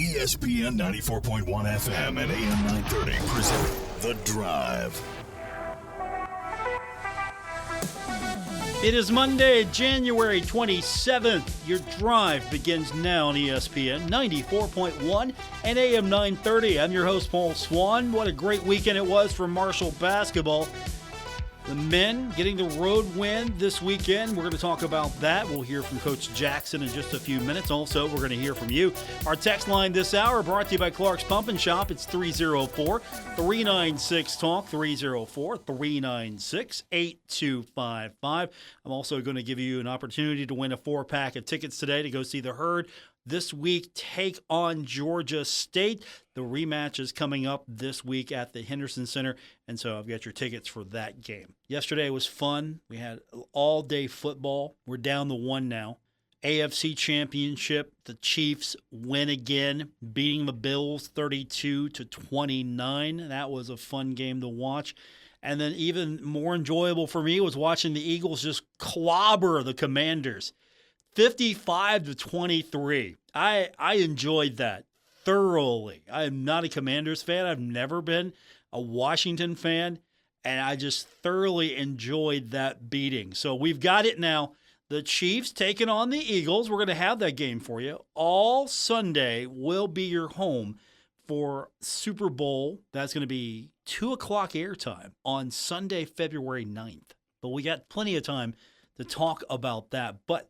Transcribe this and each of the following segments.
ESPN 94.1 FM and AM 930 present The Drive. It is Monday, January 27th. Your drive begins now on ESPN 94.1 and AM 930. I'm your host, Paul Swann. What a great weekend it was for Marshall basketball. The men getting the road win this weekend. We're going to talk about that. We'll hear from Coach Jackson in just a few minutes. Also, we're going to hear from you. Our text line this hour brought to you by Clark's Pump and Shop. It's 304-396-TALK, 304-396-8255. I'm also going to give you an opportunity to win a 4-pack of tickets today to go see the Herd this week take on Georgia State. The rematch is coming up this week at the Henderson Center, and so I've got your tickets for that game. Yesterday was fun. We had all-day football. We're down to one now. AFC Championship, the Chiefs win again, beating the Bills 32-29. That was a fun game to watch. And then even more enjoyable for me was watching the Eagles just clobber the Commanders. 55-23. I enjoyed that thoroughly. I am not a Commanders fan. I've never been a Washington fan, and I just thoroughly enjoyed that beating. So we've got it now. The Chiefs taking on the Eagles. We're going to have that game for you. All Sunday will be your home for Super Bowl. That's going to be 2 o'clock airtime on Sunday, February 9th. But we got plenty of time to talk about that. But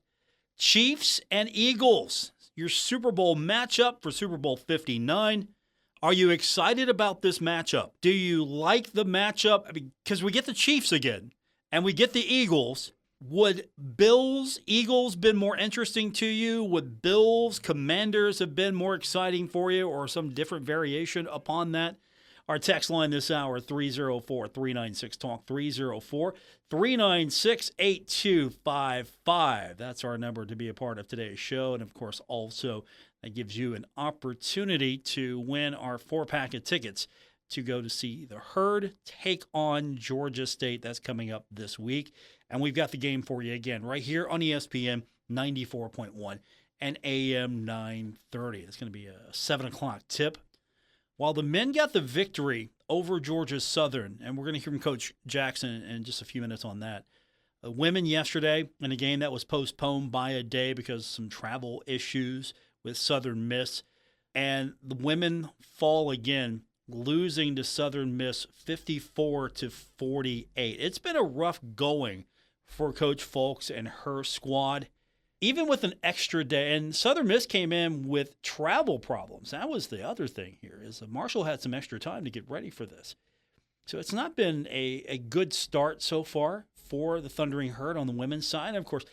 Chiefs and Eagles, your Super Bowl matchup for Super Bowl 59. Are you excited about this matchup? Do you like the matchup? Because we get the Chiefs again, and we get the Eagles. Would Bills-Eagles been more interesting to you? Would Bills-Commanders have been more exciting for you, or some different variation upon that? Our text line this hour, 304-396-TALK, 304-396-8255. That's our number to be a part of today's show. And, of course, also that gives you an opportunity to win our 4-pack of tickets to go to see the Herd take on Georgia State. That's coming up this week. And we've got the game for you again right here on ESPN 94.1 and AM 930. It's going to be a 7 o'clock tip. While the men got the victory over Georgia Southern, and we're going to hear from Coach Jackson in just a few minutes on that. The women yesterday in a game that was postponed by a day because of some travel issues with Southern Miss. And the women fall again, losing to Southern Miss 54-48. It's been a rough going for Coach Folks and her squad. Even with an extra day, and Southern Miss came in with travel problems. That was the other thing here, is Marshall had some extra time to get ready for this. So it's not been a good start so far for the Thundering Herd on the women's side. And of course,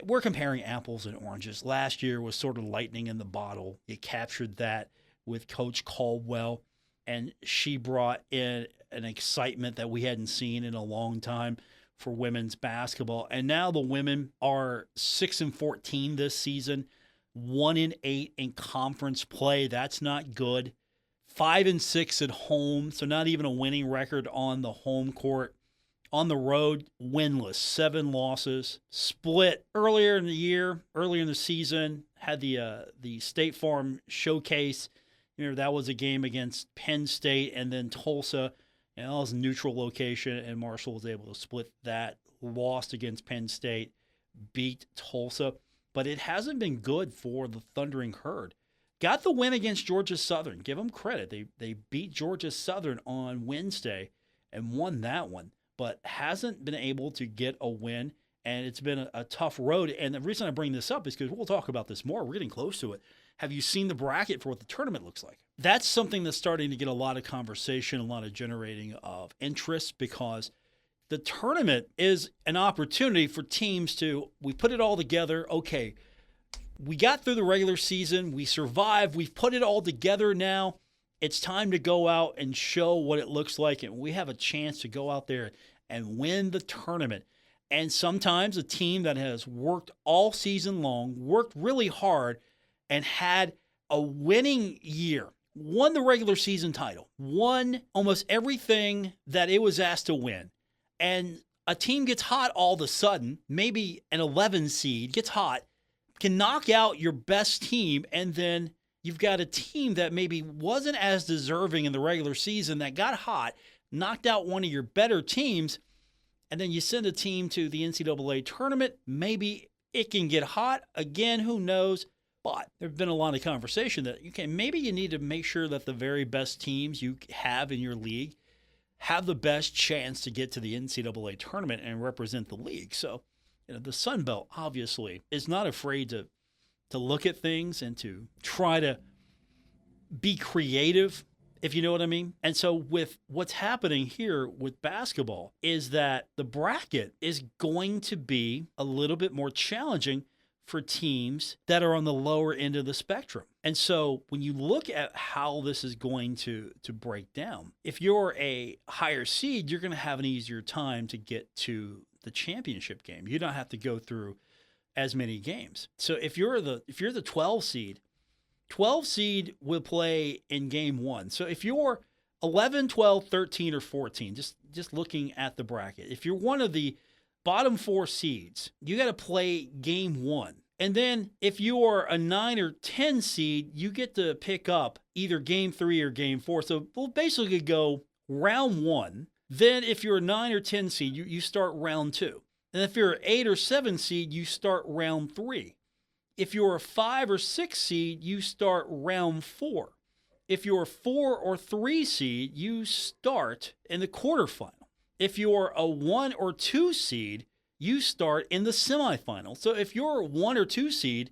we're comparing apples and oranges. Last year was sort of lightning in the bottle. You captured that with Coach Caldwell, and she brought in an excitement that we hadn't seen in a long time for women's basketball. And now the women are 6-14 this season, 1-8 in conference play. That's not good. 5-6 at home, so not even a winning record on the home court. On the road, winless, 7 losses. Split earlier in the year, earlier in the season, had the State Farm Showcase. You know, that was a game against Penn State and then Tulsa. And that was a neutral location, and Marshall was able to split that, lost against Penn State, beat Tulsa. But it hasn't been good for the Thundering Herd. Got the win against Georgia Southern. Give them credit. They beat Georgia Southern on Wednesday and won that one, but hasn't been able to get a win, and it's been a tough road. And the reason I bring this up is because we'll talk about this more. We're getting close to it. Have you seen the bracket for what the tournament looks like? That's something that's starting to get a lot of conversation, a lot of generating of interest, because the tournament is an opportunity for teams to, we put it all together. Okay, we got through the regular season. We survived. We've put it all together now. It's time to go out and show what it looks like, and we have a chance to go out there and win the tournament. And sometimes a team that has worked all season long, worked really hard, and had a winning year, won the regular season title, won almost everything that it was asked to win, and a team gets hot all of a sudden, maybe an 11 seed gets hot, can knock out your best team, and then you've got a team that maybe wasn't as deserving in the regular season that got hot, knocked out one of your better teams, and then you send a team to the NCAA tournament. Maybe it can get hot again. Who knows? But there's been a lot of conversation that maybe you need to make sure that the very best teams you have in your league have the best chance to get to the NCAA tournament and represent the league. So, the Sun Belt obviously is not afraid to look at things and to try to be creative, if you know what I mean. And so with what's happening here with basketball is that the bracket is going to be a little bit more challenging for teams that are on the lower end of the spectrum. And so when you look at how this is going to break down, if you're a higher seed, you're going to have an easier time to get to the championship game. You don't have to go through as many games. So if you're the 12 seed will play in game 1. So if you're 11, 12, 13, or 14, just looking at the bracket, if you're one of the bottom 4 seeds, you got to play game 1. And then if you're a 9 or 10 seed, you get to pick up either game 3 or game 4. So we'll basically go round 1. Then if you're a 9 or 10 seed, you start round 2. And if you're an 8 or 7 seed, you start round 3. If you're a 5 or 6 seed, you start round 4. If you're a 4 or 3 seed, you start in the quarterfinal. If you're a 1 or 2 seed, you start in the semifinal. So if you're a 1 or 2 seed,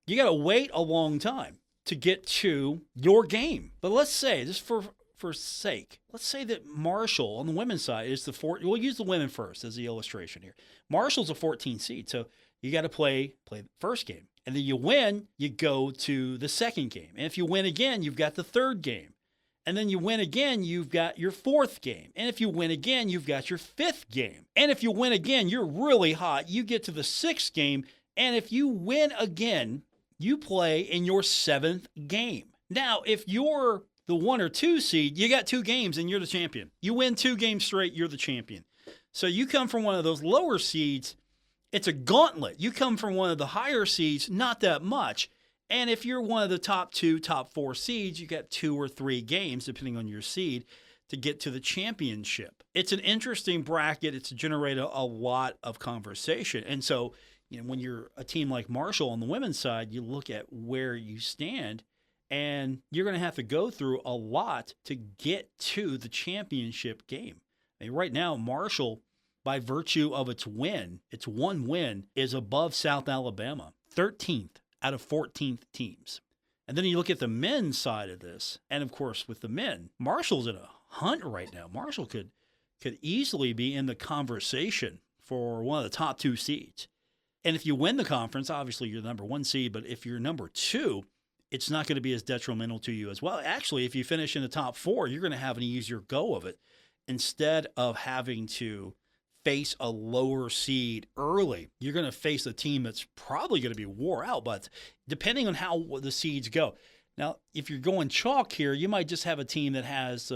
you got to wait a long time to get to your game. But let's say, just for sake, let's say that Marshall on the women's side is the 4. We'll use the women first as the illustration here. Marshall's a 14 seed, so you got to play the first game. And then you win, you go to the second game. And if you win again, you've got the third game. And then you win again, you've got your fourth game. And if you win again, you've got your fifth game. And if you win again, you're really hot. You get to the sixth game. And if you win again, you play in your seventh game. Now, if you're the 1 or 2 seed, you got 2 games and you're the champion. You win 2 games straight, you're the champion. So you come from one of those lower seeds, it's a gauntlet. You come from one of the higher seeds, not that much. And if you're one of the top 2, top 4 seeds, you got 2 or 3 games, depending on your seed, to get to the championship. It's an interesting bracket. It's generated a lot of conversation. And so, when you're a team like Marshall on the women's side, you look at where you stand, and you're going to have to go through a lot to get to the championship game. I mean, right now, Marshall, by virtue of its win, its one win, is above South Alabama, 13th out of 14th teams. And then you look at the men's side of this, and of course, with the men, Marshall's in a hunt right now. Marshall could easily be in the conversation for one of the top 2 seeds. And if you win the conference, obviously you're the number 1 seed, but if you're number 2, it's not going to be as detrimental to you as well. Actually, if you finish in the top 4, you're going to have an easier go of it instead of having to face a lower seed early. You're going to face a team that's probably going to be wore out, but depending on how the seeds go. Now, if you're going chalk here, you might just have a team that has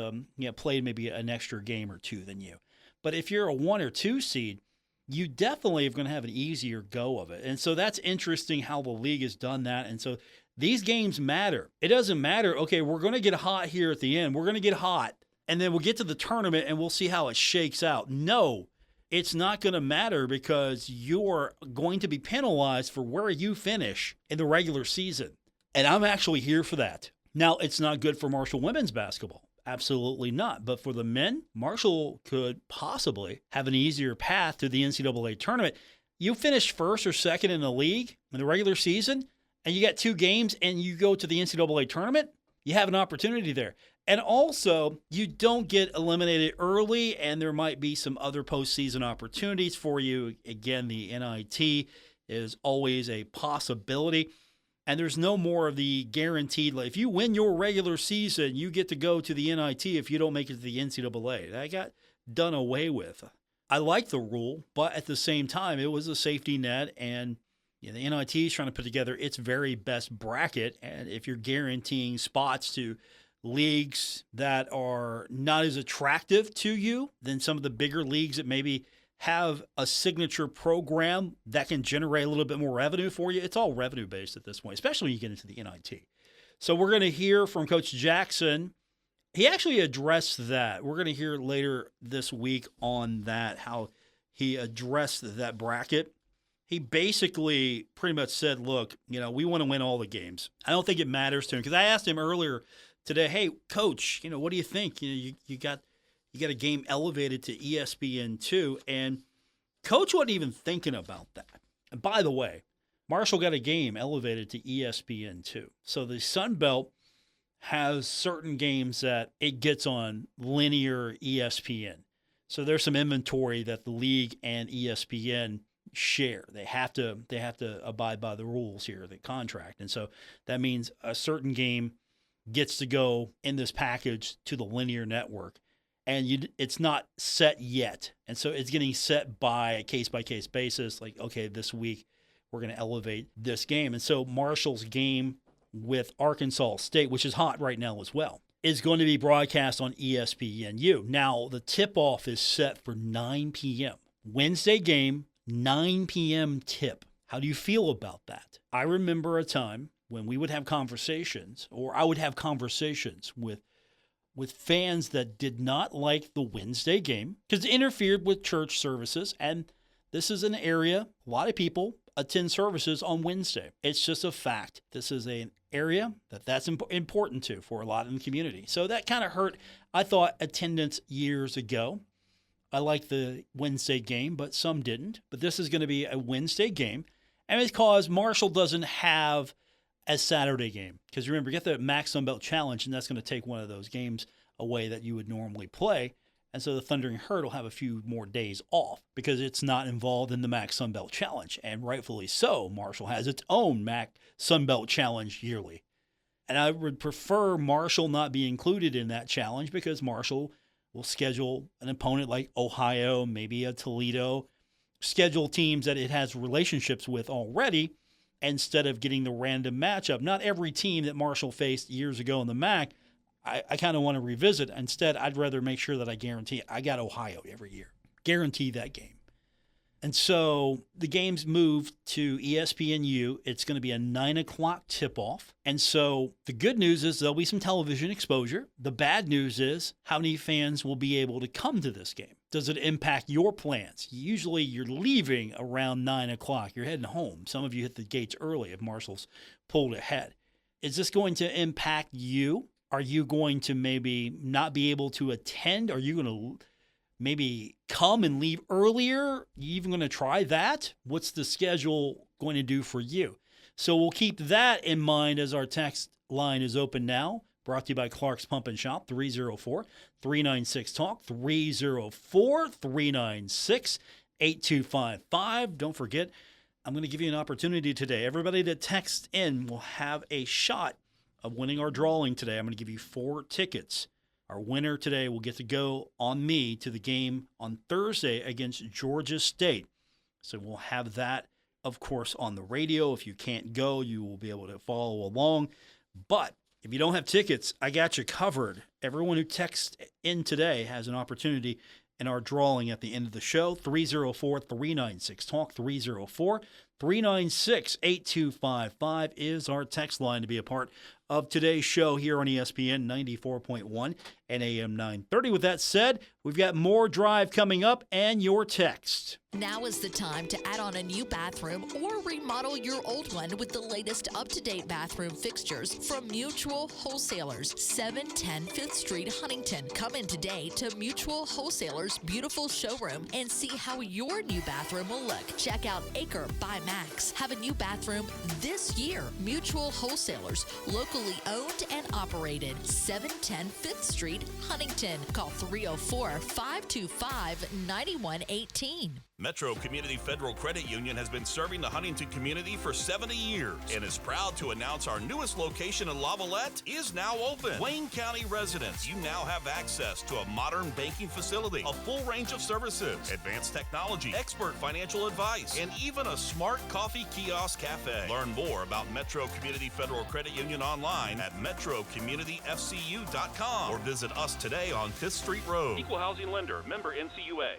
played maybe an extra game or 2 than you. But if you're a 1 or 2 seed, you definitely are going to have an easier go of it. And so that's interesting how the league has done that. And so these games matter. It doesn't matter, okay, we're going to get hot here at the end. We're going to get hot, and then we'll get to the tournament, and we'll see how it shakes out. No, it's not going to matter because you're going to be penalized for where you finish in the regular season. And I'm actually here for that. Now, it's not good for Marshall women's basketball. Absolutely not. But for the men, Marshall could possibly have an easier path to the NCAA tournament. You finish first or second in the league in the regular season, and you got 2 games, and you go to the NCAA tournament, you have an opportunity there. And also, you don't get eliminated early, and there might be some other postseason opportunities for you. Again, the NIT is always a possibility. And there's no more of the guaranteed, like, if you win your regular season, you get to go to the NIT if you don't make it to the NCAA. That got done away with. I like the rule, but at the same time, it was a safety net, and the NIT is trying to put together its very best bracket. And if you're guaranteeing spots to leagues that are not as attractive to you than some of the bigger leagues that maybe have a signature program that can generate a little bit more revenue for you. It's all revenue based at this point, especially when you get into the NIT. So we're going to hear from Coach Jackson. He actually addressed that. We're going to hear later this week on that, how he addressed that bracket. He basically pretty much said, look, we want to win all the games. I don't think it matters to him, because I asked him earlier today, hey, Coach, what do you think? You got a game elevated to ESPN2, and Coach wasn't even thinking about that. And by the way, Marshall got a game elevated to ESPN2. So the Sun Belt has certain games that it gets on linear ESPN. So there's some inventory that the league and ESPN share. They have to abide by the rules here, the contract. And so that means a certain game gets to go in this package to the linear network. And it's not set yet. And so it's getting set by a case-by-case basis. Like, okay, this week we're going to elevate this game. And so Marshall's game with Arkansas State, which is hot right now as well, is going to be broadcast on ESPNU. Now, the tip-off is set for 9 p.m. Wednesday game, 9 p.m. tip. How do you feel about that? I remember a time when we would have conversations, or I would have conversations with fans that did not like the Wednesday game because it interfered with church services. And this is an area, a lot of people attend services on Wednesday. It's just a fact. This is an area that's important to for a lot in the community. So that kind of hurt, I thought, attendance years ago. I like the Wednesday game, but some didn't. But this is going to be a Wednesday game. And it's because Marshall doesn't have a Saturday game. Because remember, you get the Max Sun Belt Challenge, and that's going to take one of those games away that you would normally play. And so the Thundering Herd will have a few more days off because it's not involved in the Max Sun Belt Challenge. And rightfully so, Marshall has its own Max Sun Belt Challenge yearly. And I would prefer Marshall not be included in that challenge because Marshall will schedule an opponent like Ohio, maybe a Toledo, schedule teams that it has relationships with already instead of getting the random matchup. Not every team that Marshall faced years ago in the MAC I kind of want to revisit. Instead, I'd rather make sure that I guarantee I got Ohio every year. Guarantee that game. And so the game's moved to ESPNU. It's going to be a 9 o'clock tip-off. And so the good news is there'll be some television exposure. The bad news is how many fans will be able to come to this game. Does it impact your plans? Usually you're leaving around 9 o'clock. You're heading home. Some of you hit the gates early if Marshall's pulled ahead. Is this going to impact you? Are you going to maybe not be able to attend? Are you going to maybe come and leave earlier? You even going to try that? What's the schedule going to do for you? So we'll keep that in mind as our text line is open now. Brought to you by Clark's Pump and Shop, 304-396-TALK, 304-396-8255. Don't forget, I'm going to give you an opportunity today. Everybody that texts in will have a shot of winning our drawing today. I'm going to give you 4 tickets. Our winner today will get to go on me to the game on Thursday against Georgia State. So we'll have that, of course, on the radio. If you can't go, you will be able to follow along. But if you don't have tickets, I got you covered. Everyone who texts in today has an opportunity in our drawing at the end of the show. 304-396-TALK, 304-396-8255 is our text line to be a part of today's show here on ESPN 94.1 and AM 930. With that said, we've got more Drive coming up and your text. Now is the time to add on a new bathroom or remodel your old one with the latest up-to-date bathroom fixtures from Mutual Wholesalers, 710 5th Street, Huntington. Come in today to Mutual Wholesalers' beautiful showroom and see how your new bathroom will look. Check out Acre by Max. Have a new bathroom this year. Mutual Wholesalers, locally owned and operated, 710 5th Street, Huntington. Call 304-525-9118. Metro Community Federal Credit Union has been serving the Huntington community for 70 years and is proud to announce our newest location in Lavalette is now open. Wayne County residents, you now have access to a modern banking facility, a full range of services, advanced technology, expert financial advice, and even a smart coffee kiosk cafe. Learn more about Metro Community Federal Credit Union online at metrocommunityfcu.com or visit us today on 5th Street Road. Equal housing lender, member NCUA.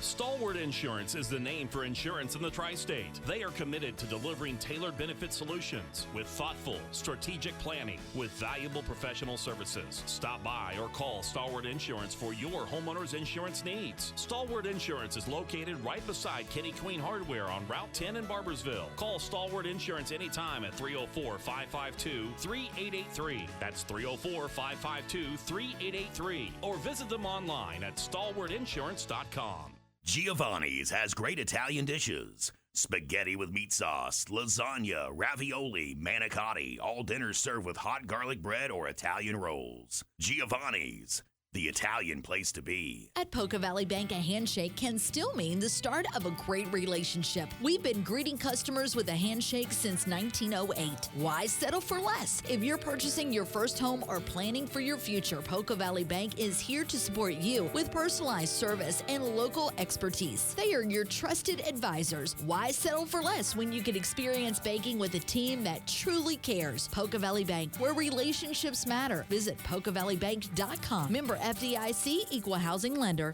Stalwart Insurance is the name for insurance in the tri-state. They are committed to delivering tailored benefit solutions with thoughtful, strategic planning with valuable professional services. Stop by or call Stalwart Insurance for your homeowner's insurance needs. Stalwart Insurance is located right beside Kitty Queen Hardware on Route 10 in Barbersville. Call Stalwart Insurance anytime at 304-552-3883. That's 304-552-3883. Or visit them online at stalwartinsurance.com. Giovanni's has great Italian dishes. Spaghetti with meat sauce, lasagna, ravioli, manicotti, all dinners served with hot garlic bread or Italian rolls. Giovanni's, the Italian place to be. At Poca Valley Bank, a handshake can still mean the start of a great relationship. We've been greeting customers with a handshake since 1908. Why settle for less? If you're purchasing your first home or planning for your future, Poca Valley Bank is here to support you with personalized service and local expertise. They are your trusted advisors. Why settle for less when you can experience banking with a team that truly cares? Poca Valley Bank, where relationships matter. Visit PocaValleyBank.com. Member FDIC, Equal Housing Lender.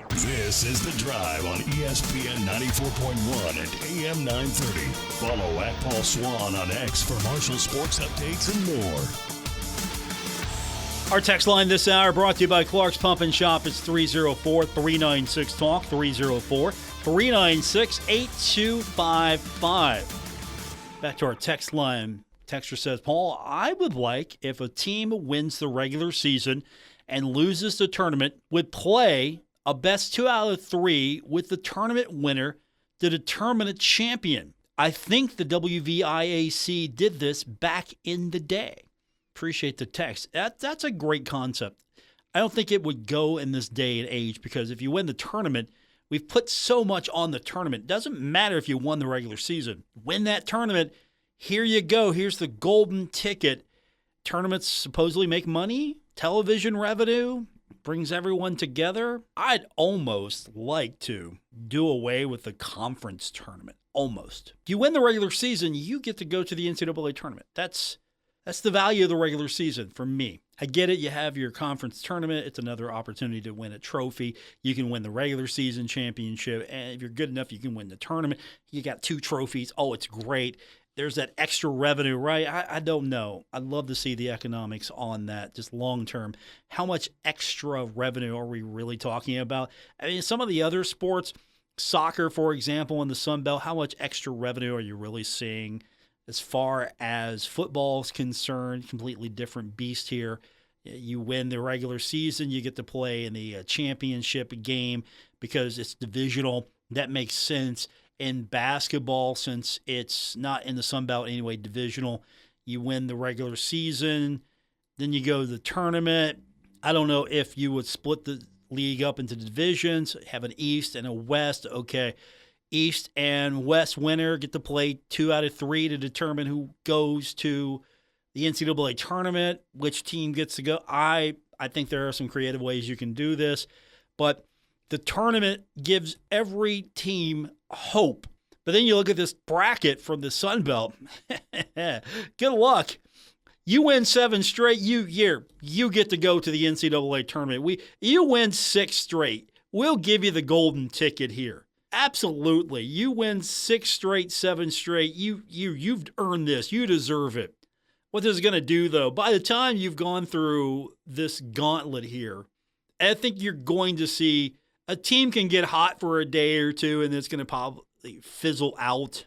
This is The Drive on ESPN 94.1 and AM 930. Follow at Paul Swann on X for Marshall sports updates and more. Our text line this hour brought to you by Clark's Pump and Shop. It's 304-396-TALK, 304-396-8255. Back to our text line. Texter says, Paul, I would like if a team wins the regular season and loses the tournament, would play a best 2 out of 3 with the tournament winner to determine a champion. I think the WVIAC did this back in the day. Appreciate the text. That's a great concept. I don't think it would go in this day and age because if you win the tournament, we've put so much on the tournament. It doesn't matter if you won the regular season. Win that tournament. Here you go. Here's the golden ticket. Tournaments supposedly make money. Television revenue brings everyone together. I'd almost like to do away with the conference tournament. Almost. If you win the regular season, you get to go to the NCAA tournament. That's the value of the regular season for me. I get it. You have your conference tournament. It's another opportunity to win a trophy. You can win the regular season championship. And if you're good enough, you can win the tournament. You got 2 trophies. Oh, it's great. There's that extra revenue, right? I don't know. I'd love to see the economics on that, just long term. How much extra revenue are we really talking about? I mean, some of the other sports, soccer, for example, in the Sun Belt, how much extra revenue are you really seeing? As far as football is concerned, completely different beast here. You win the regular season, you get to play in the championship game because it's divisional. That makes sense. In basketball, since it's not in the Sun Belt anyway, divisional, you win the regular season, then you go to the tournament. I don't know if you would split the league up into divisions, have an East and a West. Okay. East and West winner get to play 2 out of 3 to determine who goes to the NCAA tournament, which team gets to go. I think there are some creative ways you can do this, but the tournament gives every team hope. But then you look at this bracket from the Sun Belt. Good luck. You win 7 straight, you get to go to the NCAA tournament. You win 6 straight, we'll give you the golden ticket here. Absolutely. You win 6 straight, 7 straight. You've earned this. You deserve it. What this is going to do, though, by the time you've gone through this gauntlet here, I think you're going to see a team can get hot for a day or two, and it's going to probably fizzle out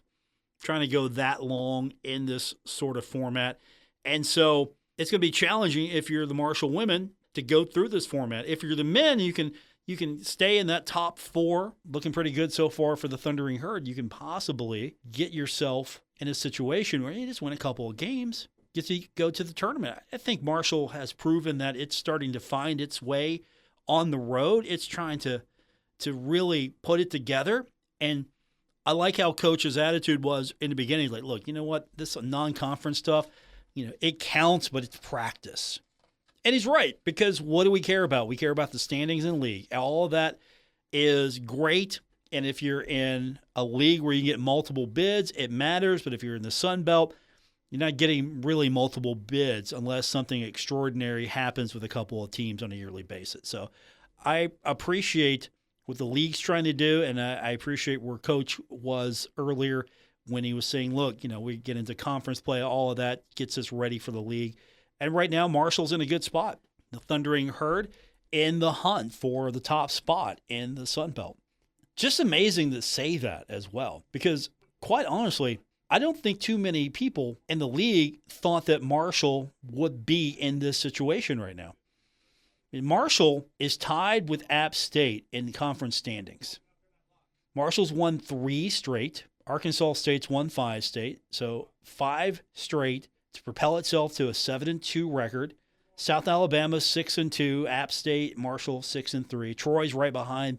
trying to go that long in this sort of format. And so it's going to be challenging if you're the Marshall women to go through this format. If you're the men, you can stay in that top 4, looking pretty good so far for the Thundering Herd. You can possibly get yourself in a situation where you just win a couple of games, get to go to the tournament. I think Marshall has proven that it's starting to find its way on the road. It's trying to really put it together. And I like how Coach's attitude was in the beginning. Like, look, you know what? This non-conference stuff, it counts, but it's practice. And he's right, because what do we care about? We care about the standings in league. All of that is great And if you're in a league where you get multiple bids, it matters. But if you're in the Sun Belt, you're not getting really multiple bids unless something extraordinary happens with a couple of teams on a yearly basis. So I appreciate what the league's trying to do, and I appreciate where Coach was earlier when he was saying, look, we get into conference play, all of that gets us ready for the league. And right now, Marshall's in a good spot. The Thundering Herd in the hunt for the top spot in the Sun Belt. Just amazing to say that as well, because quite honestly, I don't think too many people in the league thought that Marshall would be in this situation right now. Marshall is tied with App State in conference standings. Marshall's won 3 straight. Arkansas State's won 5 straight. So 5 straight to propel itself to a 7-2 record. South Alabama 6-2. App State, Marshall 6-3. Troy's right behind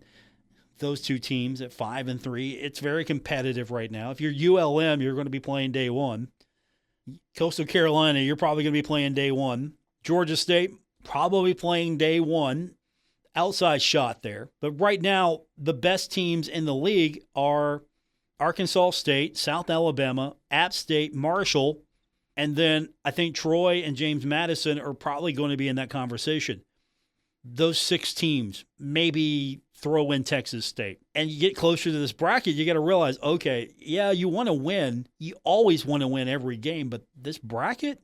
those two teams at 5-3. It's very competitive right now. If you're ULM, you're going to be playing day 1. Coastal Carolina, you're probably going to be playing day 1. Georgia State, probably playing day 1. Outside shot there. But right now, the best teams in the league are Arkansas State, South Alabama, App State, Marshall, and then I think Troy and James Madison are probably going to be in that conversation. Those 6 teams, maybe throw in Texas State. And you get closer to this bracket, you got to realize, okay, yeah, you want to win. You always want to win every game, but this bracket,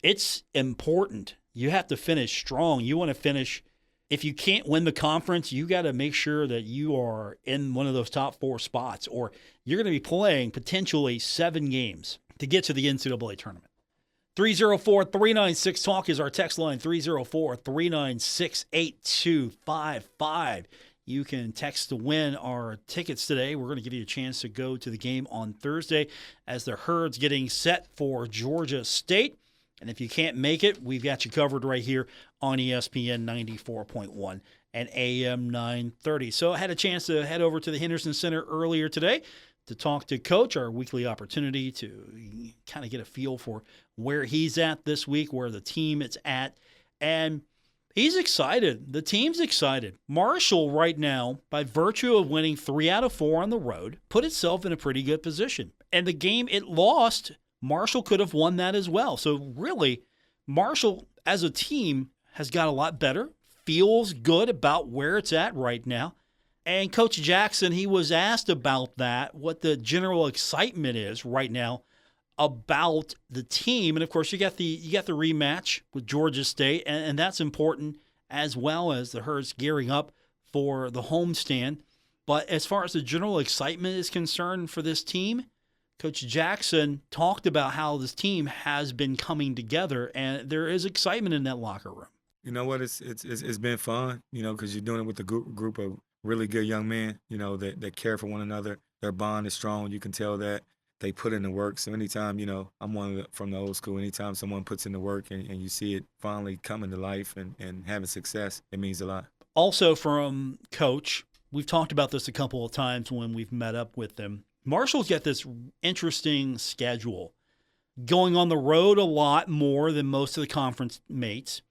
it's important. You have to finish strong. You want to finish. If you can't win the conference, you got to make sure that you are in one of those top 4 spots, or you're going to be playing potentially 7 games to get to the NCAA tournament. 304-396-TALK is our text line, 304-396-8255. You can text to win our tickets today. We're going to give you a chance to go to the game on Thursday as the Herd's getting set for Georgia State. And if you can't make it, we've got you covered right here on ESPN 94.1 and AM 930. So I had a chance to head over to the Henderson Center earlier today to talk to Coach, our weekly opportunity to kind of get a feel for where he's at this week, where the team is at. And he's excited. The team's excited. Marshall right now, by virtue of winning 3 out of 4 on the road, put itself in a pretty good position. And the game it lost, Marshall could have won that as well. So really, Marshall as a team has got a lot better, feels good about where it's at right now. And Coach Jackson, he was asked about that, what the general excitement is right now about the team. And of course, you got the rematch with Georgia State, and that's important, as well as the Herd's gearing up for the homestand. But as far as the general excitement is concerned for this team, Coach Jackson talked about how this team has been coming together, and there is excitement in that locker room. You know what? It's been fun, because you're doing it with a group of really good young men, that care for one another. Their bond is strong. You can tell that they put in the work. So anytime, I'm from the old school, anytime someone puts in the work and you see it finally coming to life and having success, it means a lot. Also from Coach, we've talked about this a couple of times when we've met up with them. Marshall's got this interesting schedule, going on the road a lot more than most of the conference mates.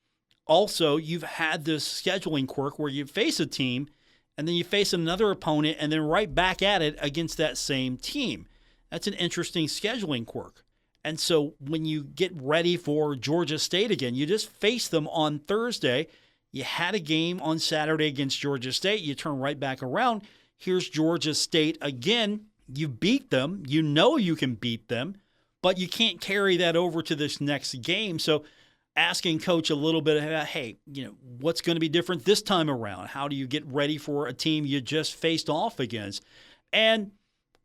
Also, you've had this scheduling quirk where you face a team and then you face another opponent and then right back at it against that same team. That's an interesting scheduling quirk. And so when you get ready for Georgia State again, you just face them on Thursday. You had a game on Saturday against Georgia State. You turn right back around. Here's Georgia State again. You beat them. You know you can beat them, but you can't carry that over to this next game. So asking Coach a little bit about, hey, what's going to be different this time around? How do you get ready for a team you just faced off against? And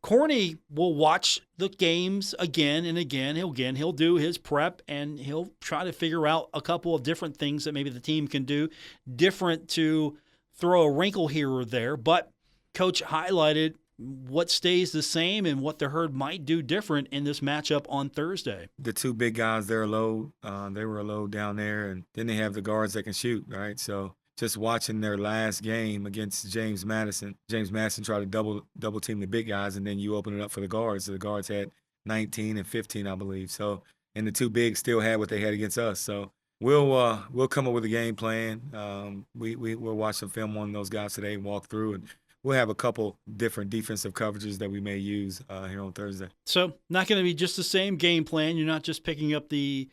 Corny will watch the games again and again. He'll do his prep, and he'll try to figure out a couple of different things that maybe the team can do different to throw a wrinkle here or there. But Coach highlighted what stays the same and what the Herd might do different in this matchup on Thursday. The 2 big guys, they're a load. They were a load down there, and then they have the guards that can shoot, right? So just watching their last game against James Madison tried to double team the big guys, and then you open it up for the guards. So the guards had 19 and 15, I believe. So, and the 2 bigs still had what they had against us. So we'll come up with a game plan. We'll watch some film on those guys today and walk through, and we'll have a couple different defensive coverages that we may use here on Thursday. So not going to be just the same game plan. You're not just picking up the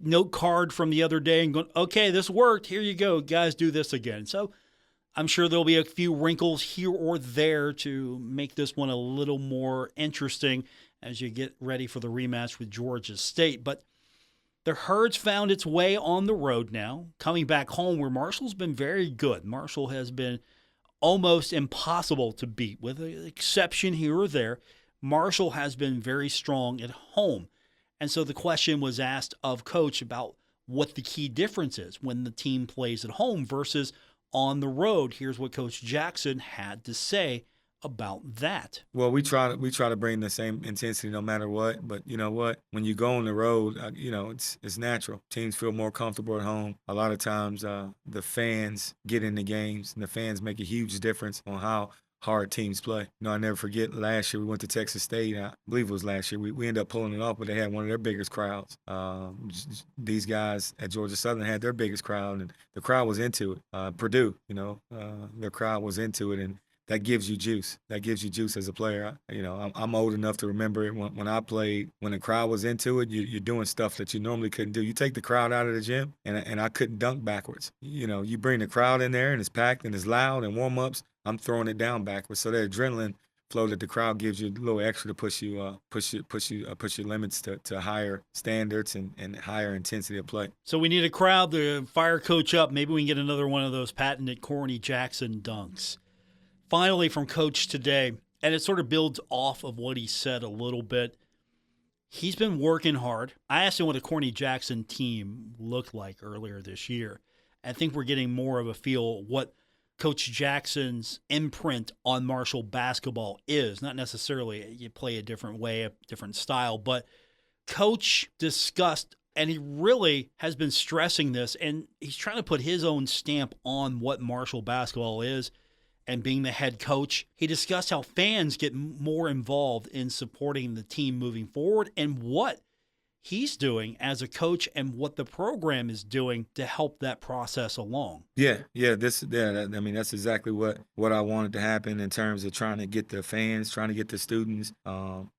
note card from the other day and going, okay, this worked. Here you go. Guys, do this again. So I'm sure there'll be a few wrinkles here or there to make this one a little more interesting as you get ready for the rematch with Georgia State. But the Herd's found its way on the road now, coming back home where Marshall's been very good. Marshall has been almost impossible to beat, with an exception here or there. Marshall has been very strong at home. And so the question was asked of Coach about what the key difference is when the team plays at home versus on the road. Here's what Coach Jackson had to say about that. Well, we try to bring the same intensity no matter what. But you know what? When you go on the road, it's natural. Teams feel more comfortable at home. A lot of times, the fans get in the games, and the fans make a huge difference on how hard teams play. I never forget last year we went to Texas State. I believe it was last year. We ended up pulling it off, but they had one of their biggest crowds. These guys at Georgia Southern had their biggest crowd, and the crowd was into it. Purdue, their crowd was into it, and that gives you juice. That gives you juice as a player. I'm old enough to remember it when I played. When the crowd was into it, you're doing stuff that you normally couldn't do. You take the crowd out of the gym, and I couldn't dunk backwards. You bring the crowd in there, and it's packed, and it's loud, and warm-ups, I'm throwing it down backwards. So the adrenaline flow that the crowd gives you a little extra to push your limits to higher standards and higher intensity of play. So we need a crowd to fire Coach up. Maybe we can get another one of those patented Corny Jackson dunks. Finally, from Coach today, and it sort of builds off of what he said a little bit. He's been working hard. I asked him what a Corny Jackson team looked like earlier this year. I think we're getting more of a feel what Coach Jackson's imprint on Marshall basketball is. Not necessarily you play a different way, a different style, but Coach discussed, and he really has been stressing this, and he's trying to put his own stamp on what Marshall basketball is. And being the head coach, he discussed how fans get more involved in supporting the team moving forward and what he's doing as a coach and what the program is doing to help that process along. That's exactly what I wanted to happen in terms of trying to get the fans, trying to get the students.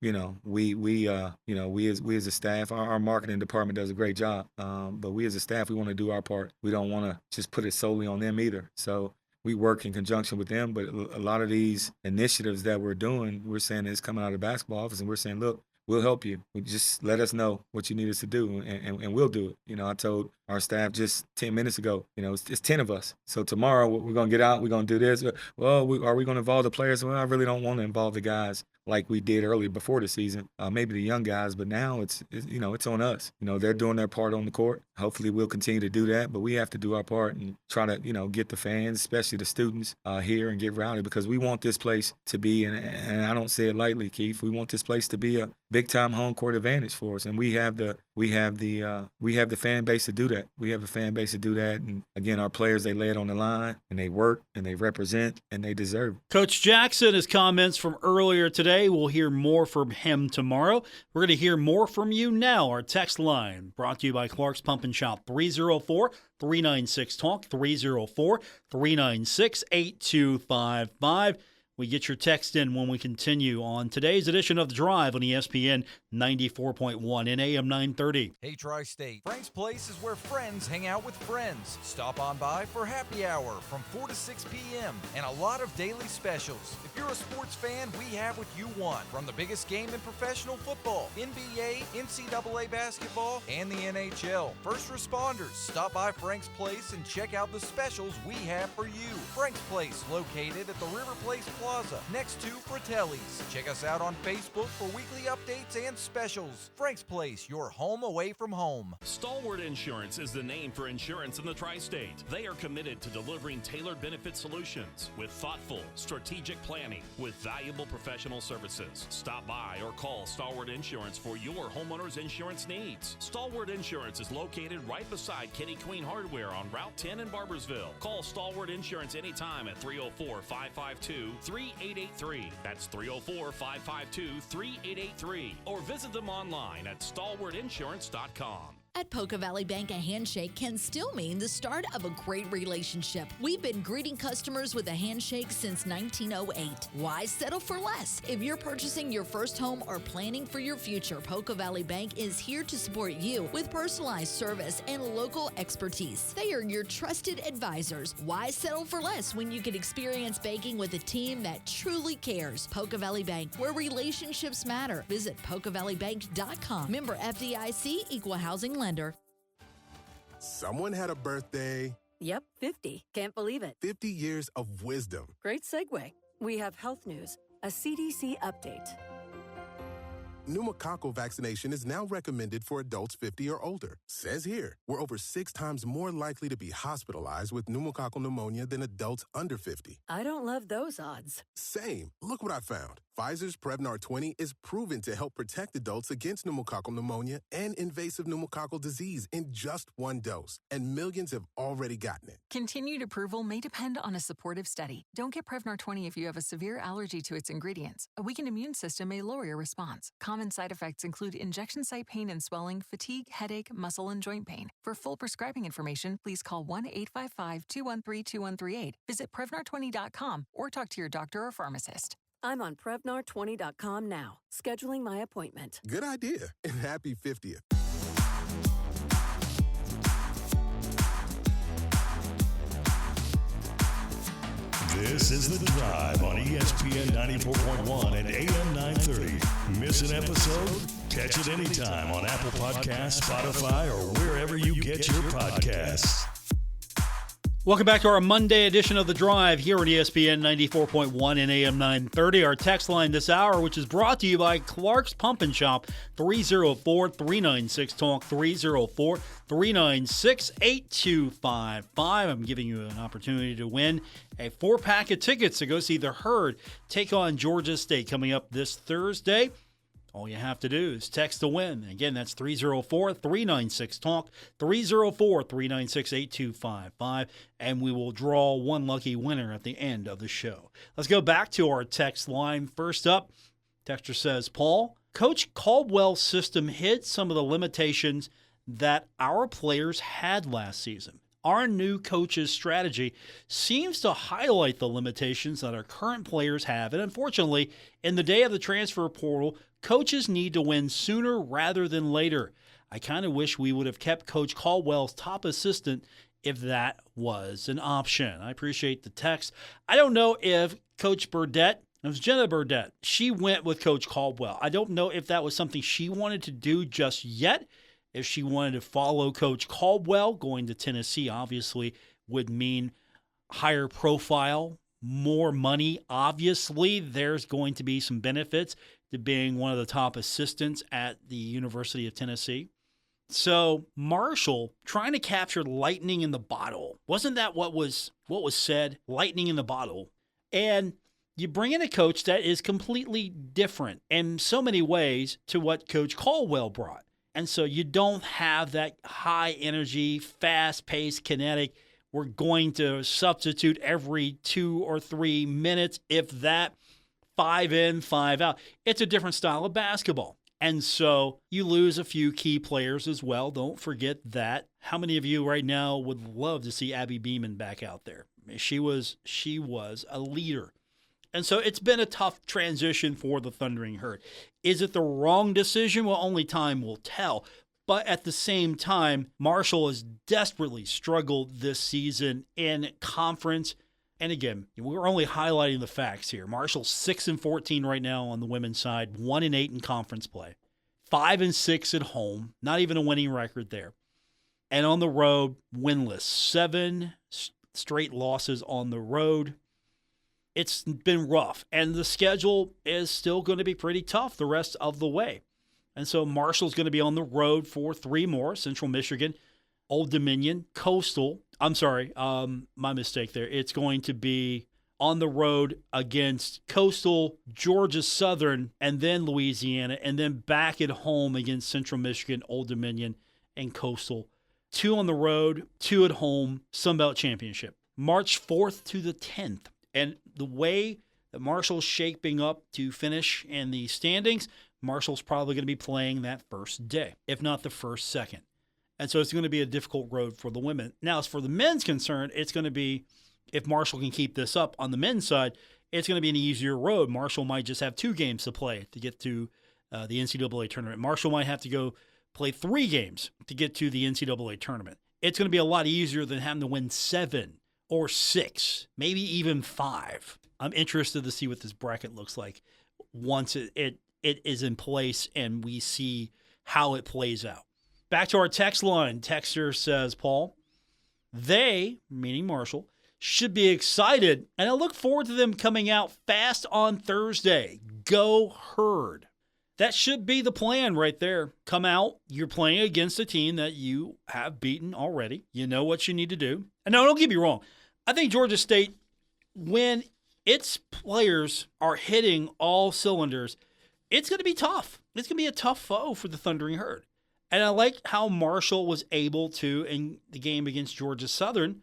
We as a staff, our marketing department does a great job. But we as a staff, we want to do our part. We don't want to just put it solely on them either. So we work in conjunction with them, but a lot of these initiatives that we're doing, we're saying it's coming out of the basketball office, and we're saying, look, we'll help you. Just let us know what you need us to do, and we'll do it. I told our staff just 10 minutes ago, it's 10 of us. So tomorrow we're going to get out, we're going to do this. Well, are we going to involve the players? Well, I really don't want to involve the guys like we did earlier before the season, maybe the young guys, but now it's on us. They're doing their part on the court. Hopefully we'll continue to do that, but we have to do our part and try to, get the fans, especially the students here, and get rowdy, because we want this place to be, and I don't say it lightly, Keith, we want this place to be a big-time home court advantage for us, and we have the fan base to do that. We have a fan base to do that, and again, our players, they lay it on the line, and they work, and they represent, and they deserve it. Coach Jackson, his comments from earlier today, we'll hear more from him tomorrow. We're going to hear more from you now. Our text line brought to you by Clark's Pump and Shop, 304-396-TALK, 304-396-8255. We get your text in when we continue on today's edition of The Drive on ESPN 94.1 and AM 930. Hey, Tri-State. Frank's Place is where friends hang out with friends. Stop on by for happy hour from 4 to 6 p.m. and a lot of daily specials. If you're a sports fan, we have what you want. From the biggest game in professional football, NBA, NCAA basketball, and the NHL. First responders, stop by Frank's Place and check out the specials we have for you. Frank's Place, located at the River Place Plaza, next to Fratelli's. Check us out on Facebook for weekly updates and specials. Frank's Place, your home away from home. Stalwart Insurance is the name for insurance in the Tri-State. They are committed to delivering tailored benefit solutions with thoughtful, strategic planning with valuable professional services. Stop by or call Stalwart Insurance for your homeowner's insurance needs. Stalwart Insurance is located right beside Kitty Queen Hardware on Route 10 in Barbersville. Call Stalwart Insurance anytime at 304-552-3883. That's 304-552-3883. Or visit them online at stalwartinsurance.com. At Poca Valley Bank, a handshake can still mean the start of a great relationship. We've been greeting customers with a handshake since 1908. Why settle for less? If you're purchasing your first home or planning for your future, Poca Valley Bank is here to support you with personalized service and local expertise. They are your trusted advisors. Why settle for less when you can experience banking with a team that truly cares? Poca Valley Bank, where relationships matter. Visit PocaValleyBank.com. Member FDIC, Equal Housing Lender. Someone had a birthday. Yep, 50. Can't believe it. 50 years of wisdom. Great segue. We have health news, a CDC update. Pneumococcal vaccination is now recommended for adults 50 or older. Says here, we're over 6 times more likely to be hospitalized with pneumococcal pneumonia than adults under 50. I don't love those odds. Same. Look what I found. Pfizer's Prevnar 20 is proven to help protect adults against pneumococcal pneumonia and invasive pneumococcal disease in just 1 dose, and millions have already gotten it. Continued approval may depend on a supportive study. Don't get Prevnar 20 if you have a severe allergy to its ingredients. A weakened immune system may lower your response. Common side effects include injection site pain and swelling, fatigue, headache, muscle, and joint pain. For full prescribing information, please call 1-855-213-2138, visit Prevnar20.com, or talk to your doctor or pharmacist. I'm on Prevnar20.com now, scheduling my appointment. Good idea, and happy 50th. This is The Drive on ESPN 94.1 and AM 930. Miss an episode? Catch it anytime on Apple Podcasts, Spotify, or wherever you get your podcasts. Welcome back to our Monday edition of The Drive here on ESPN 94.1 and AM 930. Our text line this hour, which is brought to you by Clark's Pump and Shop, 304-396-TALK, 304-396-8255. I'm giving you an opportunity to win a 4-pack of tickets to go see the Herd take on Georgia State coming up this Thursday. All you have to do is text to win. Again, that's 304-396-TALK, 304-396-8255, and we will draw one lucky winner at the end of the show. Let's go back to our text line. First up, texter says, Paul, Coach Caldwell's system hid some of the limitations that our players had last season. Our new coach's strategy seems to highlight the limitations that our current players have, and unfortunately, in the day of the transfer portal, coaches need to win sooner rather than later. I kind of wish we would have kept Coach Caldwell's top assistant if that was an option. I appreciate the text. I don't know if Coach Burdett, it was Jenna Burdett, she went with Coach Caldwell. I don't know if that was something she wanted to do just yet. If she wanted to follow Coach Caldwell, going to Tennessee obviously would mean higher profile, more money. Obviously, there's going to be some benefits to being one of the top assistants at the University of Tennessee. So Marshall trying to capture lightning in the bottle. Wasn't that what was said? Lightning in the bottle. And you bring in a coach that is completely different in so many ways to what Coach Caldwell brought. And so you don't have that high energy, fast-paced, kinetic, we're going to substitute every 2 or 3 minutes, if that, 5 in, 5 out. It's a different style of basketball. And so you lose a few key players as well. Don't forget that. How many of you right now would love to see Abby Beeman back out there? I mean, she was a leader. And so it's been a tough transition for the Thundering Herd. Is it the wrong decision? Well, only time will tell. But at the same time, Marshall has desperately struggled this season in conference. And again, we're only highlighting the facts here. Marshall's 6-14 right now on the women's side, 1-8 in conference play, 5-6 at home, not even a winning record there. And on the road, winless, 7 straight losses on the road. It's been rough, and the schedule is still going to be pretty tough the rest of the way. And so Marshall's going to be on the road for 3 more, Central Michigan, Old Dominion, Coastal. I'm sorry, my mistake there. It's going to be on the road against Coastal, Georgia Southern, and then Louisiana, and then back at home against Central Michigan, Old Dominion, and Coastal. 2 on the road, 2 at home, Sunbelt Championship. March 4th to the 10th. And the way that Marshall's shaping up to finish in the standings, Marshall's probably going to be playing that first day, if not the first second. And so it's going to be a difficult road for the women. Now, as for the men's concerned, it's going to be, if Marshall can keep this up on the men's side, it's going to be an easier road. Marshall might just have 2 games to play to get to the NCAA tournament. Marshall might have to go play 3 games to get to the NCAA tournament. It's going to be a lot easier than having to win 7 or 6, maybe even 5. I'm interested to see what this bracket looks like once it is in place and we see how it plays out. Back to our text line. Texter says, Paul, they, meaning Marshall, should be excited, and I look forward to them coming out fast on Thursday. Go Herd. That should be the plan right there. Come out. You're playing against a team that you have beaten already. You know what you need to do. And no, don't get me wrong. I think Georgia State, when its players are hitting all cylinders, it's going to be tough. It's going to be a tough foe for the Thundering Herd. And I like how Marshall was able to, in the game against Georgia Southern,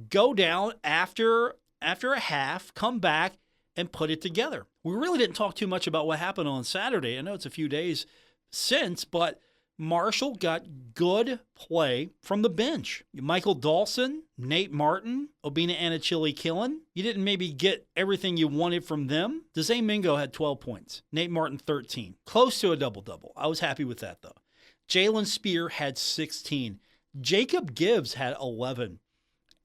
go down after a half, come back, and put it together. We really didn't talk too much about what happened on Saturday. I know it's a few days since, but Marshall got good play from the bench. Michael Dawson, Nate Martin, Obina Anachili-Killen. You didn't maybe get everything you wanted from them. Dezay Mingo had 12 points. Nate Martin, 13. Close to a double-double. I was happy with that, though. Jalen Spear had 16. Jacob Gibbs had 11.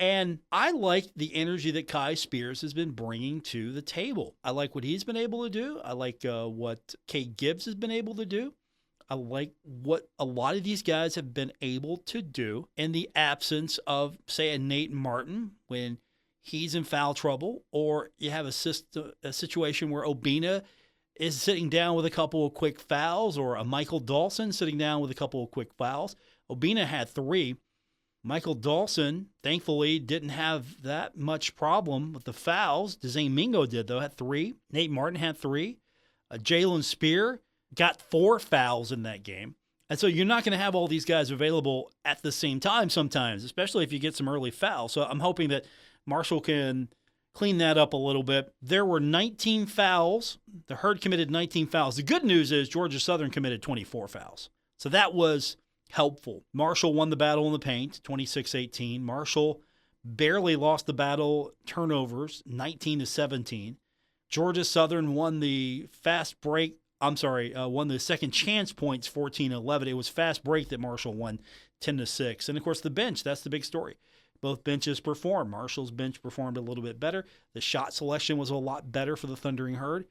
And I like the energy that Kai Spears has been bringing to the table. I like what he's been able to do. I like what Kate Gibbs has been able to do. I like what a lot of these guys have been able to do in the absence of, say, a Nate Martin when he's in foul trouble, or you have a situation where Obina is sitting down with a couple of quick fouls, or a Michael Dawson sitting down with a couple of quick fouls. Obina had 3. Michael Dawson, thankfully, didn't have that much problem with the fouls. Dezay Mingo did, though, had 3. Nate Martin had 3. Jalen Spear got 4 fouls in that game. And so you're not going to have all these guys available at the same time sometimes, especially if you get some early fouls. So I'm hoping that Marshall can clean that up a little bit. There were 19 fouls. The Herd committed 19 fouls. The good news is Georgia Southern committed 24 fouls. So that was helpful. Marshall won the battle in the paint, 26-18. Marshall barely lost the battle turnovers, 19-17. Georgia Southern won the won the second chance points, 14-11. It was fast break that Marshall won, 10-6. And of course the bench, that's the big story. Both benches performed. Marshall's bench performed a little bit better. The shot selection was a lot better for the Thundering Herd.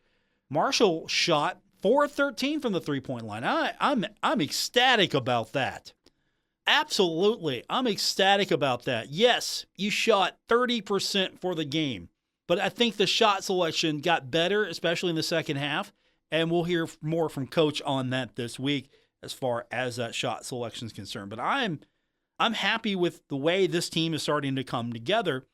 Marshall shot 4 of 13 from the three-point line. I'm ecstatic about that. Absolutely. I'm ecstatic about that. Yes, you shot 30% for the game, but I think the shot selection got better, especially in the second half, and we'll hear more from Coach on that this week as far as that shot selection is concerned. But I'm happy with the way this team is starting to come together.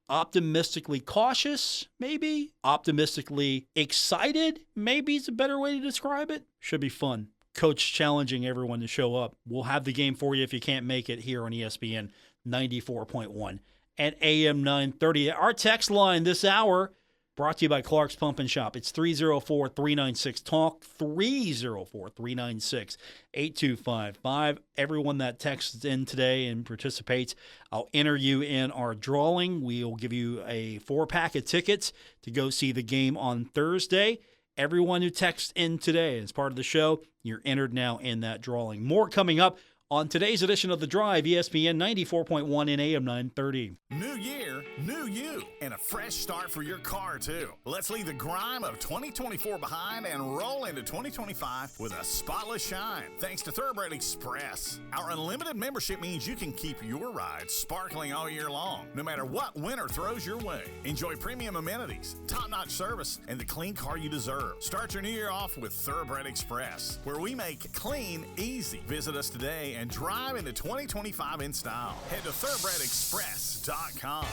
Optimistically cautious, maybe. Optimistically excited, maybe is a better way to describe it. Should be fun. Coach challenging everyone to show up. We'll have the game for you if you can't make it here on ESPN 94.1 and AM 930. Our text line this hour brought to you by Clark's Pump and Shop. It's 304-396-TALK, 304-396-8255. Everyone that texts in today and participates, I'll enter you in our drawing. We'll give you a 4-pack of tickets to go see the game on Thursday. Everyone who texts in today as part of the show, you're entered now in that drawing. More coming up on today's edition of The Drive, ESPN 94.1 and AM 930. New year, new you, and a fresh start for your car, too. Let's leave the grime of 2024 behind and roll into 2025 with a spotless shine, thanks to Thoroughbred Express. Our unlimited membership means you can keep your ride sparkling all year long, no matter what winter throws your way. Enjoy premium amenities, top-notch service, and the clean car you deserve. Start your new year off with Thoroughbred Express, where we make clean easy. Visit us today and drive into 2025 in style. Head to thoroughbredexpress.com.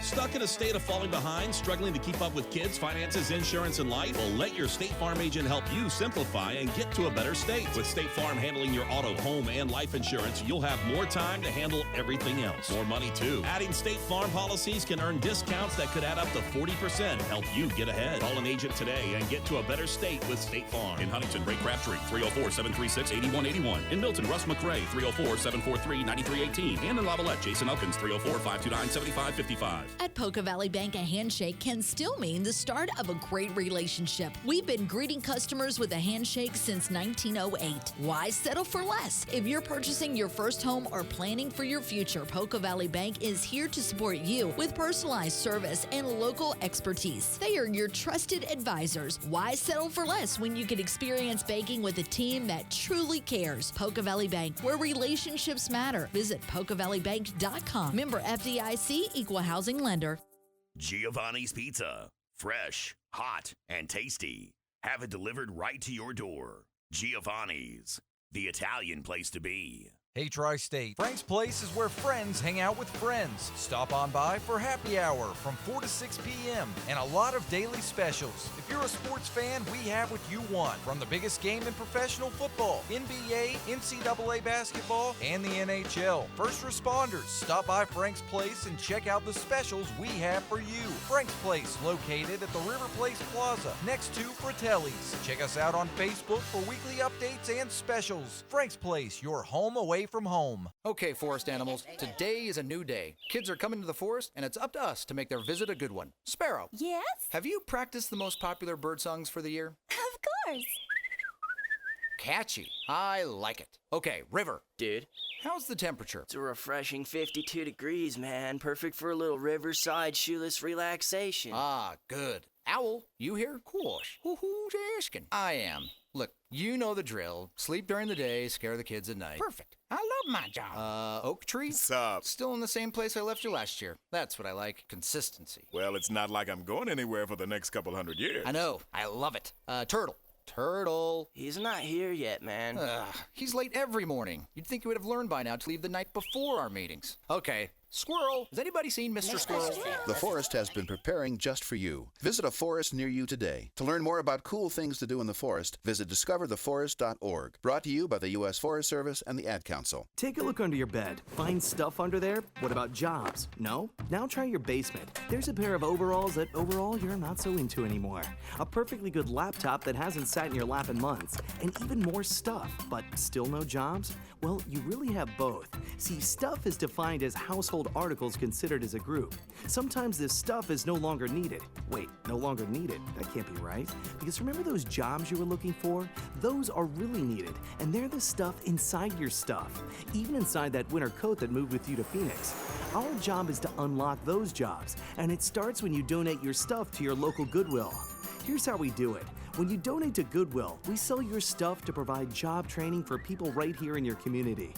Stuck in a state of falling behind, struggling to keep up with kids, finances, insurance, and life? Well, let your State Farm agent help you simplify and get to a better state. With State Farm handling your auto, home, and life insurance, you'll have more time to handle everything else. More money, too. Adding State Farm policies can earn discounts that could add up to 40%. Help you get ahead. Call an agent today and get to a better state with State Farm. In Huntington, Ray Crabtree, 304-736-8181. In Milton, Russ McRae, 304-743-9318. And in Lavalette, Jason Elkins, 304-529-7555. At Poca Valley Bank, a handshake can still mean the start of a great relationship. We've been greeting customers with a handshake since 1908. Why settle for less? If you're purchasing your first home or planning for your future, Poca Valley Bank is here to support you with personalized service and local expertise. They are your trusted advisors. Why settle for less when you can experience banking with a team that truly cares? Poca Valley Bank, where relationships matter. Visit PocaValleyBank.com. Member FDIC, Equal Housing Lender. Giovanni's Pizza. Fresh, hot, and tasty. Have it delivered right to your door. Giovanni's, the Italian place to be. Hey, Tri-State, Frank's Place is where friends hang out with friends. Stop on by for happy hour from 4 to 6 p.m. and a lot of daily specials. If you're a sports fan, we have what you want. From the biggest game in professional football, NBA, NCAA basketball, and the NHL. First responders, stop by Frank's Place and check out the specials we have for you. Frank's Place, located at the River Place Plaza, next to Fratelli's. Check us out on Facebook for weekly updates and specials. Frank's Place, your home away from home. Okay, forest animals, today is a new day. Kids are coming to the forest, and it's up to us to make their visit a good one. Sparrow. Yes? Have you practiced the most popular bird songs for the year? Of course. Catchy. I like it. Okay, River. Dude. How's the temperature? It's a refreshing 52 degrees, man. Perfect for a little riverside shoeless relaxation. Ah, good. Owl, you here? Course. Who's asking? I am. Look, you know the drill. Sleep during the day, scare the kids at night. Perfect. I love my job. Oak Tree? What's up? Still in the same place I left you last year. That's what I like. Consistency. Well, it's not like I'm going anywhere for the next couple hundred years. I know. I love it. Turtle. Turtle. He's not here yet, man. He's late every morning. You'd think you would have learned by now to leave the night before our meetings. Okay. Squirrel. Has anybody seen Mr. Squirrel? The forest has been preparing just for you. Visit a forest near you today. To learn more about cool things to do in the forest, visit discovertheforest.org. Brought to you by the U.S. Forest Service and the Ad Council. Take a look under your bed. Find stuff under there? What about jobs? No? Now try your basement. There's a pair of overalls that overall you're not so into anymore. A perfectly good laptop that hasn't sat in your lap in months. And even more stuff, but still no jobs? Well, you really have both. See, stuff is defined as household articles considered as a group. Sometimes this stuff is no longer needed. Wait, no longer needed? That can't be right. Because remember those jobs you were looking for? Those are really needed, and they're the stuff inside your stuff. Even inside that winter coat that moved with you to Phoenix. Our job is to unlock those jobs, and it starts when you donate your stuff to your local Goodwill. Here's how we do it. When you donate to Goodwill, we sell your stuff to provide job training for people right here in your community.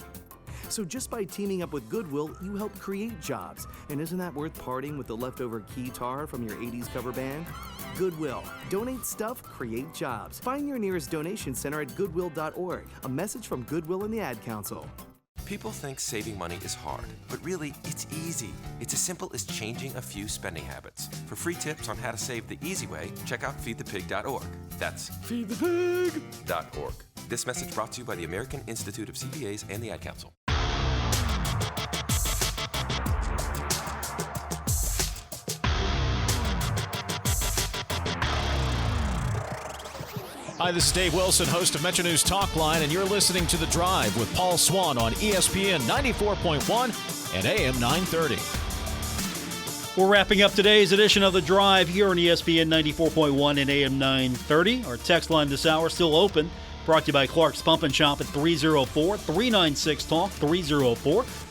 So just by teaming up with Goodwill, you help create jobs. And isn't that worth parting with the leftover keytar from your 80s cover band? Goodwill. Donate stuff, create jobs. Find your nearest donation center at goodwill.org. A message from Goodwill and the Ad Council. People think saving money is hard, but really, it's easy. It's as simple as changing a few spending habits. For free tips on how to save the easy way, check out feedthepig.org. That's feedthepig.org. This message brought to you by the American Institute of CPAs and the Ad Council. Hi, this is Dave Wilson, host of Metro News Talk Line, and you're listening to The Drive with Paul Swann on ESPN 94.1 and AM 930. We're wrapping up today's edition of The Drive here on ESPN 94.1 and AM 930. Our text line this hour still open. Brought to you by Clark's Pump and Shop at 304-396-TALK,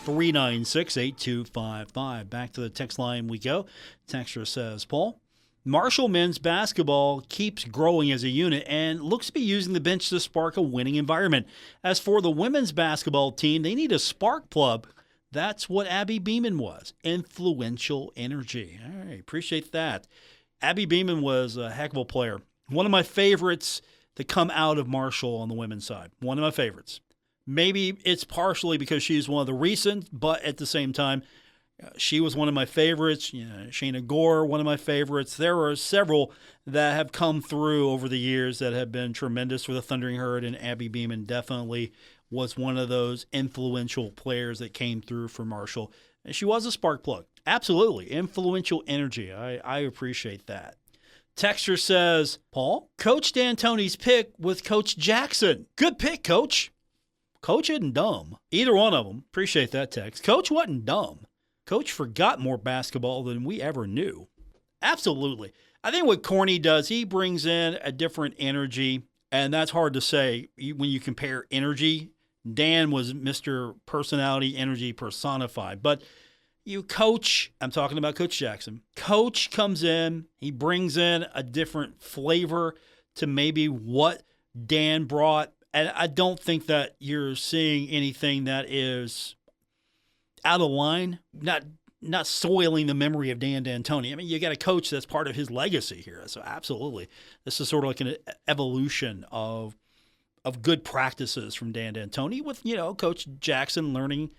304-396-8255. Back to the text line we go. Texter says, Paul, Marshall men's basketball keeps growing as a unit and looks to be using the bench to spark a winning environment. As for the women's basketball team, they need a spark plug. That's what Abby Beeman was. Influential energy. All right, appreciate that. Abby Beeman was a heck of a player. One of my favorites to come out of Marshall on the women's side. One of my favorites. Maybe it's partially because she's one of the recent, but at the same time, she was one of my favorites. Shayna Gore, one of my favorites. There are several that have come through over the years that have been tremendous for the Thundering Herd, and Abby Beeman definitely was one of those influential players that came through for Marshall. And she was a spark plug. Absolutely. Influential energy. I appreciate that. Texture says, Paul, Coach D'Antoni's pick with Coach Jackson. Good pick, Coach. Coach isn't dumb. Either one of them. Appreciate that text. Coach wasn't dumb. Coach forgot more basketball than we ever knew. Absolutely. I think what Corny does, he brings in a different energy, and that's hard to say when you compare energy. Dan was Mr. Personality, energy personified. But you coach, I'm talking about Coach Jackson. Coach comes in, he brings in a different flavor to maybe what Dan brought. And I don't think that you're seeing anything that is out of line, not soiling the memory of Dan D'Antoni. I mean, you got a coach that's part of his legacy here. So absolutely. This is sort of like an evolution of good practices from Dan D'Antoni with, Coach Jackson learning,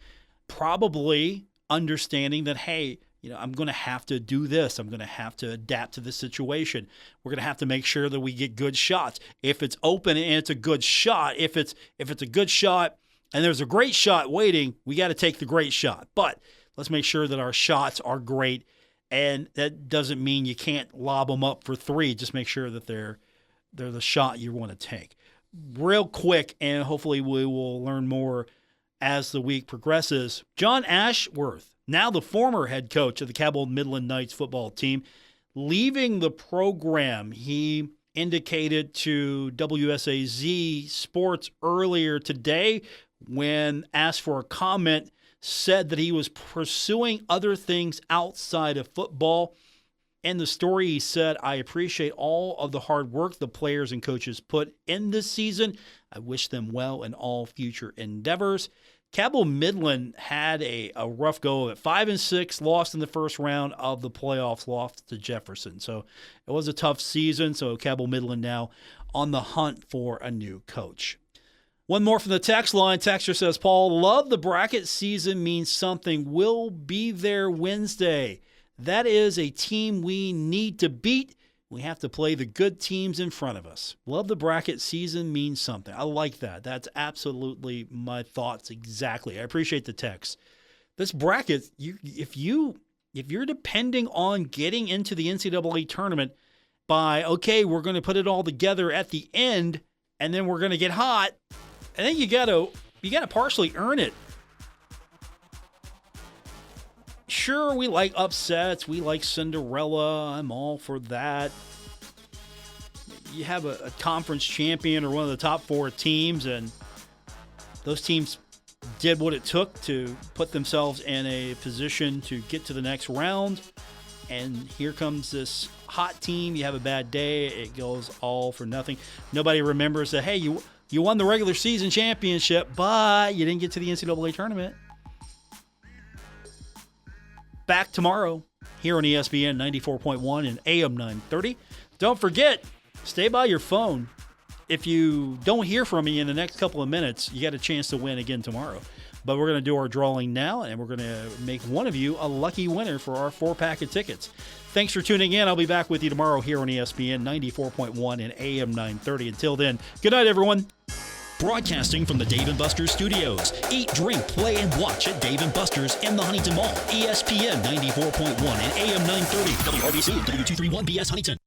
probably understanding that, hey, I'm going to have to do this. I'm going to have to adapt to this situation. We're going to have to make sure that we get good shots. If it's open and it's a good shot, if it's a good shot and there's a great shot waiting, we got to take the great shot. But let's make sure that our shots are great, and that doesn't mean you can't lob them up for three. Just make sure that they're the shot you want to take. Real quick, and hopefully we will learn more as the week progresses. John Ashworth, now the former head coach of the Cabell Midland Knights football team, leaving the program. He indicated to WSAZ Sports earlier today when asked for a comment, said that he was pursuing other things outside of football. In the story, he said, I appreciate all of the hard work the players and coaches put in this season. I wish them well in all future endeavors. Cabell Midland had a rough go of it. 5-6, lost in the first round of the playoffs, lost to Jefferson. So it was a tough season. So Cabell Midland now on the hunt for a new coach. One more from the text line. Texter says, Paul, love the bracket season means something. We'll be there Wednesday. That is a team we need to beat. We have to play the good teams in front of us. Love the bracket season means something. I like that. That's absolutely my thoughts exactly. I appreciate the text. This bracket, if you're depending on getting into the NCAA tournament by, okay, we're going to put it all together at the end, and then we're going to get hot, I think you got to partially earn it. Sure, we like upsets. We like Cinderella. I'm all for that. You have a conference champion or one of the top four teams, and those teams did what it took to put themselves in a position to get to the next round. And here comes this hot team. You have a bad day. It goes all for nothing. Nobody remembers that, hey, you won the regular season championship, but you didn't get to the NCAA tournament. Back tomorrow here on ESPN 94.1 and AM 930. Don't forget, stay by your phone. If you don't hear from me in the next couple of minutes, you got a chance to win again tomorrow. But we're going to do our drawing now, and we're going to make one of you a lucky winner for our 4-pack of tickets. Thanks for tuning in. I'll be back with you tomorrow here on ESPN 94.1 and AM 930. Until then, good night, everyone. Broadcasting from the Dave & Buster's studios. Eat, drink, play, and watch at Dave & Buster's in the Huntington Mall. ESPN 94.1 and AM 930. WRBC, W231BS Huntington.